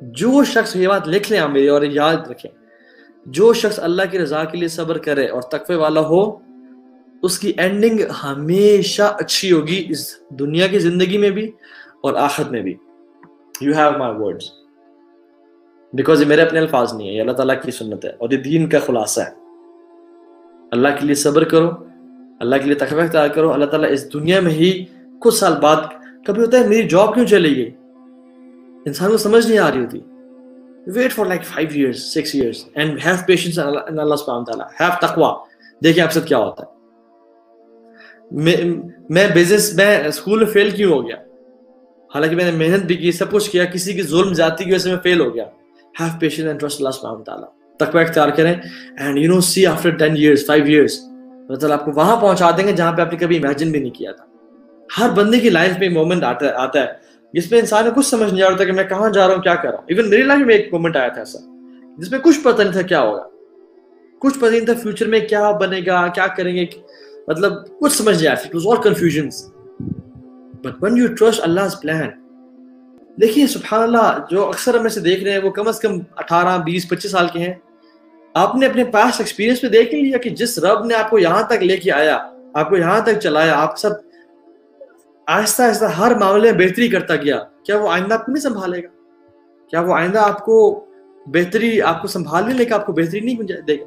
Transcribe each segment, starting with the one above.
جو شخص یہ بات لکھ لیں آپ میری اور یاد رکھیں, جو شخص اللہ کی رضا کے لیے صبر کرے اور تقوی والا ہو, اس کی اینڈنگ ہمیشہ اچھی ہوگی, اس دنیا کی زندگی میں بھی اور آخرت میں بھی. You have my words, because یہ میرے اپنے الفاظ نہیں ہے, یہ اللہ تعالیٰ کی سنت ہے اور یہ دین کا خلاصہ ہے. اللہ کے لیے صبر کرو, اللہ کے لیے تقوی اختیار کرو. اللہ تعالیٰ اس دنیا میں ہی کچھ سال بعد, کبھی ہوتا ہے میری جاب کیوں چلی گئی, انسان کو سمجھ نہیں آ رہی ہوتی, wait for like 5 years 6 years and have patience in Allah subhanahu wa ta'ala, have taqwa. دیکھیں آپ سے کیا ہوتا ہے. میں بزنس میں اسکول میں فیل کیوں ہو گیا, حالانکہ میں نے محنت بھی کی, سب کچھ کیا, کسی کی ظلم زیادتی کی وجہ سے میں فیل ہو گیا. have patience and trust Allah subhanahu wa ta'ala, تقوی اختیار کریں, and you know see after 10 years 5 years اللہ تعالیٰ آپ کو وہاں پہنچا دیں گے جہاں پہ آپ نے کبھی امیجن بھی نہیں کیا تھا. ہر بندے کی لائف میں مومنٹ آتا ہے جس میں انسان کو کچھ سمجھ نہیں آ رہا تھا کہ میں کہاں جا رہا ہوں, کیا کر رہا ہوں. ایون میری لائف میں ایک مومنٹ آیا تھا ایسا جس میں کچھ پتہ نہیں تھا کیا ہوگا, کچھ پتہ نہیں تھا فیوچر میں کیا بنے گا, کیا کریں گے, مطلب کچھ سمجھ نہیں آیا. It was all confusions. But when you trust Allah's plan, دیکھیے سبحان اللہ, جو اکثر ہم میں سے دیکھ رہے ہیں وہ کم از کم 18 20 25 سال کے ہیں. آپ نے اپنے پاس ایکسپیرینس میں دیکھ لیا کہ جس رب نے آپ کو یہاں تک لے کے آیا, آپ کو یہاں تک چلایا, آپ سب آہستہ آہستہ ہر معاملے میں بہتری کرتا گیا, کیا وہ آئندہ آپ کو نہیں سنبھالے گا؟ کیا وہ آئندہ آپ کو بہتری, آپ کو سنبھالنے لے کے آپ کو بہتری نہیں دے گا؟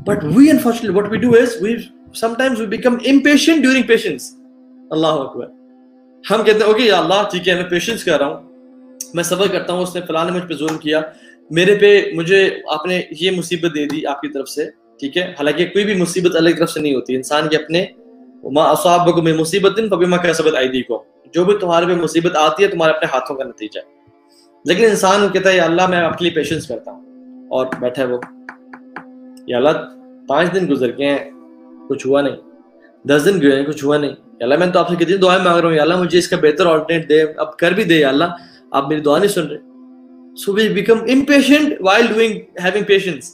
But we unfortunately what we do is we sometimes we become impatient during patience. اللہ اکبر. ہم کہتے ہیں اوکے یا اللہ ٹھیک ہے میں پیشنس کر رہا ہوں, میں صبر کرتا ہوں, اس نے فلاں نے مجھ پہ ظلم کیا, میرے پہ مجھے آپ نے یہ مصیبت دے دی آپ کی طرف سے, ٹھیک ہے, حالانکہ کوئی بھی مصیبت اللہ کی طرف سے نہیں ہوتی, انسان کے اپنے ما اصابکم من مصیبت فبما کسبت ایدیکم, جو بھی تمہارے پہ مصیبت آتی ہے تمہارے اپنے ہاتھوں کا نتیجہ ہے. لیکن انسان کہتا ہے یا اللہ میں آپ کے لیے پیشنس کرتا ہوں, اور بیٹھا ہے وہ, یا اللہ 5 دن گزر گئے ہیں کچھ ہوا نہیں, 10 دن گئے ہیں کچھ ہوا نہیں, یا اللہ میں تو آپ سے کتنی دعائیں مانگ رہا ہوں, یا اللہ مجھے اس کا بہتر آلٹرنیٹ دے, اب کر بھی دے یا اللہ, آپ میری دعا نہیں سن رہے. So we become impatient while having patience.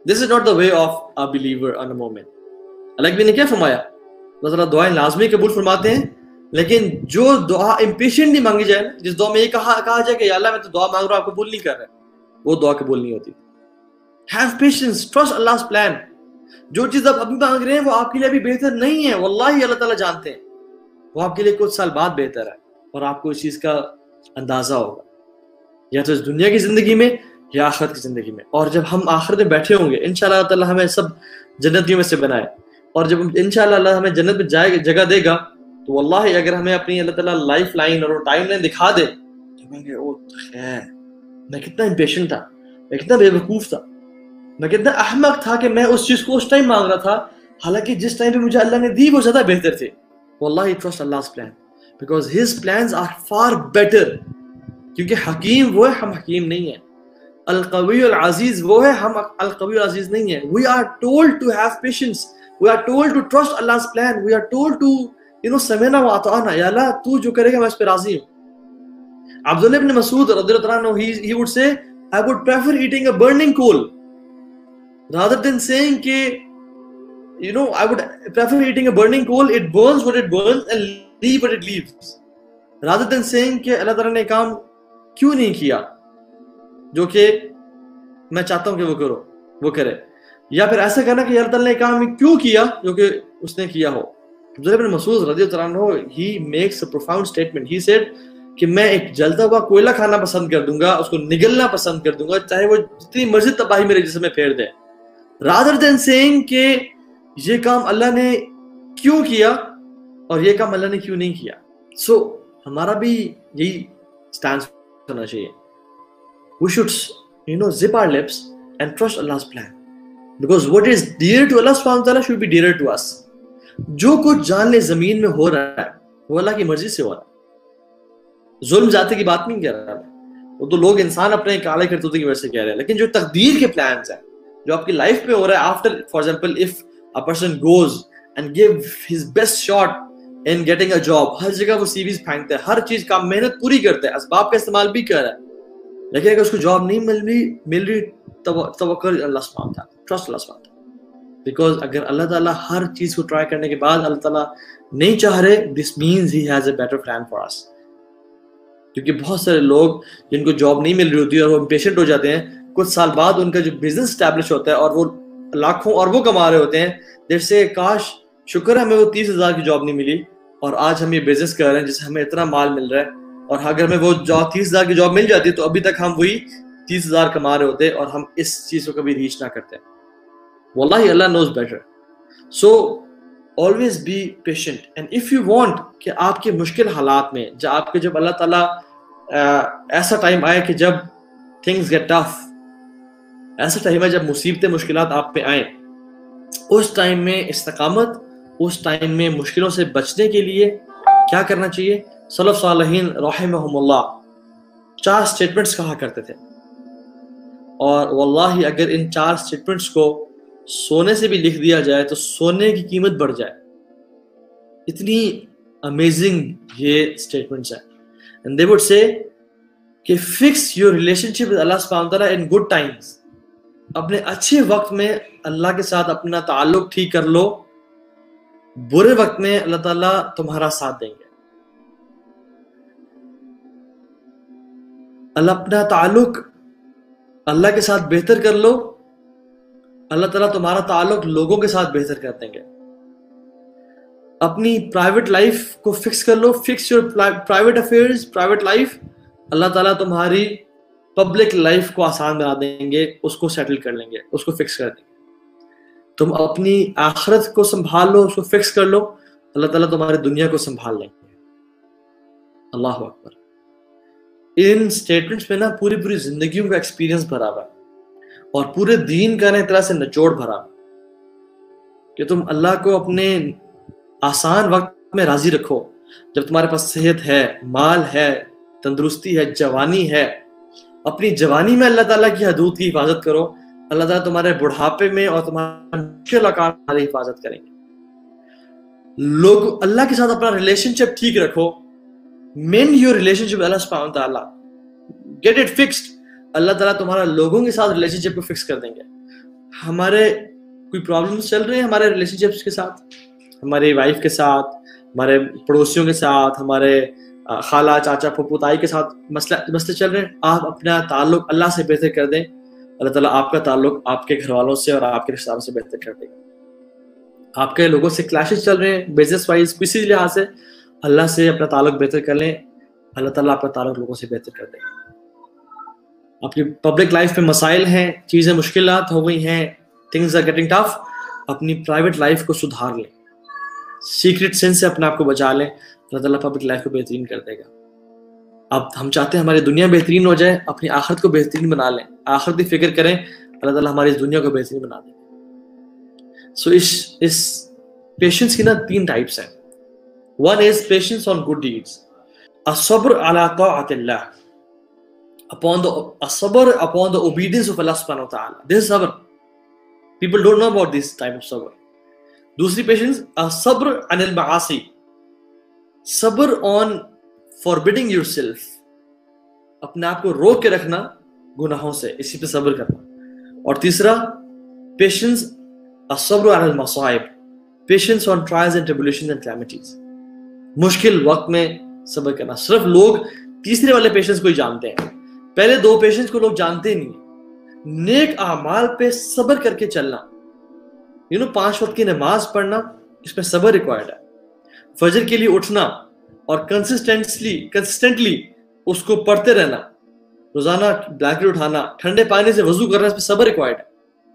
This is not the way of a believer on a moment. اللہ نے کیا فرمایا, اللہ تعالیٰ دعائیں لازمی قبول فرماتے ہیں, لیکن جو دعا امپیشنٹلی مانگی جائے, جس دعا میں یہ کہا جائے کہ یا اللہ میں تو دعا مانگ رہا ہوں آپ قبول نہیں کر رہے, وہ دعا قبول نہیں ہوتی. Have patience, trust Allah's plan. جو چیز آپ ابھی مانگ رہے ہیں وہ آپ کے لیے ابھی بہتر نہیں ہے, واللہ اللہ تعالیٰ جانتے ہیں, وہ آپ کے لیے کچھ سال بعد بہتر ہے, اور آپ کو اس چیز کا اندازہ ہوگا, یا تو اس دنیا کی زندگی میں یا آخرت کی زندگی میں. اور جب ہم آخرت میں بیٹھے ہوں گے انشاءاللہ اللہ تعالیٰ ہمیں سب جنتیوں میں سے بنائے, اور جب انشاءاللہ اللہ ہمیں جنت میں جگہ دے گا, تو واللہ اگر ہمیں اپنی اللہ تعالیٰ لائف لائن اور ٹائم لائن دکھا دے تو میں کہ او خیر میں کتنا امپیشنٹ تھا, میں کتنا بے وقوف تھا, میں کتنا احمق تھا کہ میں اس چیز کو اس ٹائم مانگ رہا تھا, حالانکہ جس ٹائم پہ مجھے اللہ نے دی وہ زیادہ بہتر تھے. واللہ trust Allah's plan because his plans are far better. کیونکہ حکیم وہ ہے, ہم حکیم نہیں ہیں. القوی العزیز وہ ہے, ہم القوی العزیز نہیں ہیں. We are told to have patience. We are told to trust Allah's plan. We are told to سمعنا واطعنا. یا اللہ تو جو کرے گا میں اس پہ راضی ہوں. عبداللہ ابن مسعود رضی اللہ عنہ he would say I would prefer eating a burning coal rather than saying کہ I would prefer eating a burning coal, it burns what it burns and leave what it leaves, rather than saying کہ اللہ تعالیٰ نے کام کیوں نہیں کیا جو کہ میں چاہتا ہوں کہ وہ کرے, یا پھر ایسا کرنا کہ اللہ تعالیٰ نے کام کیوں کیا جو کہ اس نے کیا ہو. عبداللہ بن مسعود رضی اللہ عنہ he makes a profound statement. He said کہ میں ایک جلتا ہوا کوئلہ کھانا پسند کر دوں گا, اس کو نگلنا پسند کر دوں گا, چاہے وہ جتنی مرضی تباہی میرے جسم میں پھیر دے, rather than saying کہ یہ کام اللہ نے کیوں کیا اور یہ کام اللہ نے کیوں نہیں کیا. سو ہمارا بھی یہی سٹانس ہونا چاہیے. We should zip our lips and trust Allah's plan because what is dear to Allah subhanahu wa ta'ala should be dearer to us. جو کچھ جان لے زمین میں ہو رہا ہے وہ اللہ کی مرضی سے ہو رہا ہے. ظلم ذاتی کی بات نہیں کر رہا میں, وہ تو لوگ انسان اپنے کالے کرتوتے کی وجہ سے کہہ رہے ہیں, لیکن جو تقدیر کے پلانز ہیں جو آپ کی لائف میں ہو رہا ہے, after for example if a person goes and give his best shot in getting a job, ہر جگہ وہ سی ویز پھینکتا ہے, ہر چیز کا محنت پوری کرتا ہے, اسباب کا استعمال بھی کر رہا ہے, لیکن اگر اس کو جاب نہیں مل رہی توکل اللہ سبحانہ وتعالی, ٹرسٹ اللہ سبحانہ وتعالی, بیکاز اگر اللہ تعالیٰ ہر چیز کو ٹرائی کرنے کے بعد اللہ تعالیٰ نہیں چاہ رہے, this means he has a better plan for us. کیونکہ بہت سارے لوگ جن کو جاب نہیں مل رہی ہوتی ہے اور وہ امپیشنٹ ہو جاتے ہیں، کچھ سال بعد ان کا جو بزنس اسٹیبلش ہوتا ہے اور وہ لاکھوں اربوں کما رہے ہوتے ہیں، دیر سے کاش شکر ہے ہمیں وہ 30,000 کی جاب نہیں ملی اور آج ہم یہ بزنس کر رہے ہیں جس سے ہمیں اتنا مال مل رہا ہے، اور اگر ہمیں وہ جاب 30,000 کی جاب مل جاتی تو ابھی تک ہم وہی 30,000 کما رہے ہوتے اور ہم اس چیز کو کبھی ریچ نہ کرتے. واللہ اللہ knows better. So always be patient and if you want کہ آپ کے مشکل حالات میں جب اللہ تعالیٰ ایسا ٹائم آئے کہ جب things get tough، ایسا ٹائم ہے جب مصیبتیں مشکلات آپ پہ آئیں، اس ٹائم میں استقامت، اس ٹائم میں مشکلوں سے بچنے کے لیے کیا کرنا چاہیے؟ سلف صالحین رحمہم اللہ 4 سٹیٹمنٹس کہا کرتے تھے، اور واللہ اگر ان 4 سٹیٹمنٹس کو سونے سے بھی لکھ دیا جائے تو سونے کی قیمت بڑھ جائے، اتنی امیزنگ یہ سٹیٹمنٹس ہیں. And they would say کہ fix your relationship with Allah subhanahu wa ta'ala in good times. اپنے اچھے وقت میں اللہ کے ساتھ اپنا تعلق ٹھیک کر لو، برے وقت میں اللہ تعالیٰ تمہارا ساتھ دیں گے. اپنا تعلق اللہ کے ساتھ بہتر کر لو، اللہ تعالیٰ تمہارا تعلق لوگوں کے ساتھ بہتر کر دیں گے. اپنی پرائیویٹ لائف کو فکس کر لو، fix your private affairs, private life, اللہ تعالیٰ تمہاری پبلک لائف کو آسان بنا دیں گے، اس کو سیٹل کر لیں گے، اس کو فکس کر دیں گے. تم اپنی آخرت کو سنبھال لو، اس کو فکس کر لو، اللہ تعالیٰ تمہاری دنیا کو سنبھال لیں گے. اللہ اکبر. ان سٹیٹمنٹس میں نا پوری زندگیوں کا ایکسپیرینس بھرا ہوا ہے اور پورے دین کا نا ایک طرح سے نچوڑ بھرا کہ تم اللہ کو اپنے آسان وقت میں راضی رکھو. جب تمہارے پاس صحت ہے، مال ہے، تندرستی ہے، جوانی ہے، اپنی جوانی میں اللہ تعالیٰ کی حدود کی حفاظت کرو، اللہ تعالیٰ تمہارے بڑھاپے میں اور تمہارے مشکل اوقات میں تمہاری حفاظت کریں گے. لوگ اللہ کے ساتھ اپنا ریلیشن شپ ٹھیک رکھو، مین یور ریلیشن شپ اللہ سبحانہ وتعالیٰ، گیٹ اٹ فکسڈ. اللہ تعالیٰ تمہارا لوگوں کے ساتھ ریلیشن شپ کو فکس کر دیں گے. ہمارے کوئی پرابلمس چل رہے ہیں ہمارے ریلیشن شپس کے ساتھ، ہماری وائف کے ساتھ، ہمارے پڑوسیوں کے ساتھ، ہمارے خالہ چاچا پھپھو تائی کے ساتھ مسئلے چل رہے ہیں، آپ اپنا تعلق اللہ سے بہتر کر دیں، اللہ تعالیٰ آپ کا تعلق آپ کے گھر والوں سے اور آپ کے رشتہ داروں سے بہتر کر دے گا. آپ کے لوگوں سے کلیشز چل رہے ہیں بزنس وائز، کسی لحاظ سے اللہ سے اپنا تعلق بہتر کر لیں، اللہ تعالیٰ آپ کا تعلق لوگوں سے بہتر کر دے گا. آپ کی پبلک لائف میں مسائل ہیں، چیزیں مشکلات ہو گئی ہیں، تھنگز آر گیٹنگ ٹف، اپنی پرائیویٹ لائف کو سدھار لیں، سیکرٹ سین سے اپنے آپ کو بچا لیں، اللہ تعالیٰ پبلک لائف کو بہترین کر دے گا. اب ہم چاہتے ہیں ہماری دنیا بہترین ہو جائے، اپنی آخرت کو بہترین بنا لیں، آخرت کی فکر کریں، اللہ تعالیٰ ہماری اس دنیا کو بہترین بنا دے گا. سو اس پیشنس کی نا 3 ٹائپس ہیں. One is patience on good deeds. الصبر على طاعة الله. الصبر upon the obedience of Allah subhanahu wa ta'ala. This is sabr. People don't know about this type of sabr. دوسری پیشنس الصبر عن المعاصی. صبر on forbidding yourself. اپنے آپ کو روک کے رکھنا گناہوں سے، اسی پہ صبر کرنا. اور تیسرا پیشنس الصبر عن المصائب. Patience on trials and tribulations and calamities. مشکل وقت میں صبر کرنا. صرف لوگ تیسرے والے پیشنس کو ہی جانتے ہیں، پہلے 2 پیشنس کو لوگ جانتے نہیں. نیک اعمال پہ صبر کر کے چلنا، 5 وقت کی نماز پڑھنا، اس میں صبر ریکوائرڈ ہے. فجر کے لیے اٹھنا اور کنسسٹنٹلی اس کو پڑھتے رہنا، روزانہ بلینکٹ اٹھانا، ٹھنڈے پانی سے وضو کرنا، اس پہ صبر ریکوائرڈ ہے.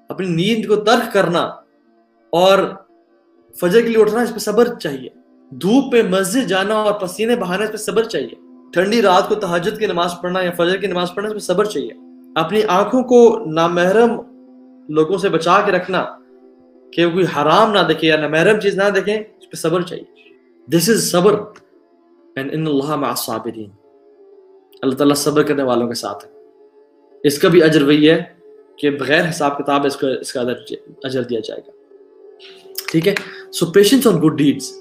اپنی نیند کو ترک کرنا اور فجر کے لیے اٹھنا، اس پہ صبر چاہیے. دھوپ میں مسجد جانا اور پسینے بہانا، اس پہ صبر چاہیے. ٹھنڈی رات کو تہجد کی نماز پڑھنا یا فجر کی نماز پڑھنا، اس پہ صبر چاہیے. اپنی آنکھوں کو نامحرم لوگوں سے بچا کے رکھنا کہ کوئی حرام نہ دیکھے یا نامحرم چیز نہ دیکھیں، اس پہ صبر چاہیے. دس از صبر اینڈ ان اللہ مع الصابرین. اللہ تعالیٰ صبر کرنے والوں کے ساتھ ہے. اس کا بھی اجر وہی ہے کہ بغیر حساب کتاب اس کا اجر دیا جائے گا. ٹھیک ہے. سو پیشنس آن گڈ ڈیڈس.